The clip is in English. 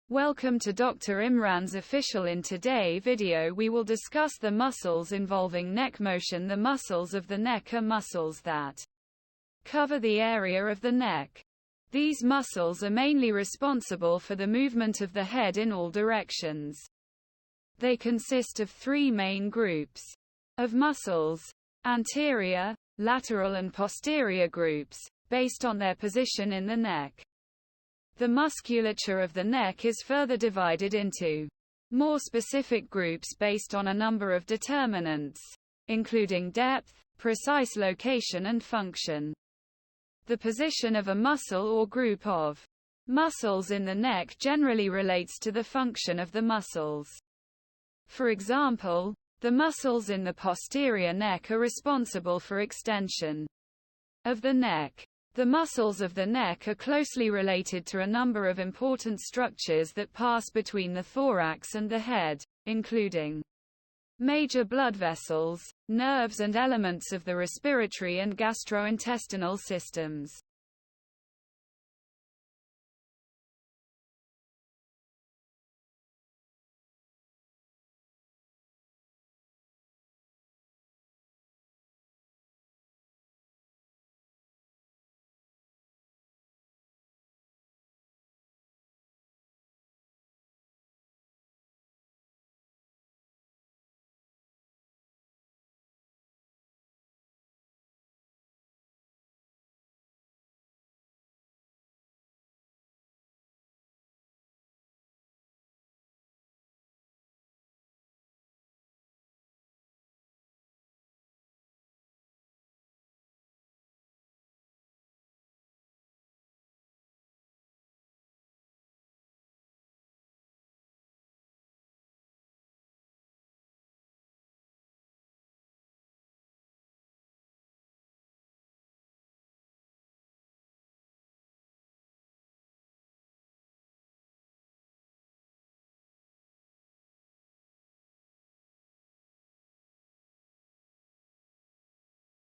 Welcome to Dr. Imran's official. In today's video we will discuss the muscles involving neck motion. The muscles of the neck are muscles that cover the area of the neck. These muscles are mainly responsible for the movement of the head in all directions. They consist of three main groups of muscles: anterior, lateral and posterior groups, based on their position in the neck. The musculature of the neck is further divided into more specific groups based on a number of determinants, including depth, precise location and function. The position of a muscle or group of muscles in the neck generally relates to the function of the muscles. For example, the muscles in the posterior neck are responsible for extension of the neck. The muscles of the neck are closely related to a number of important structures that pass between the thorax and the head, including major blood vessels, nerves and elements of the respiratory and gastrointestinal systems.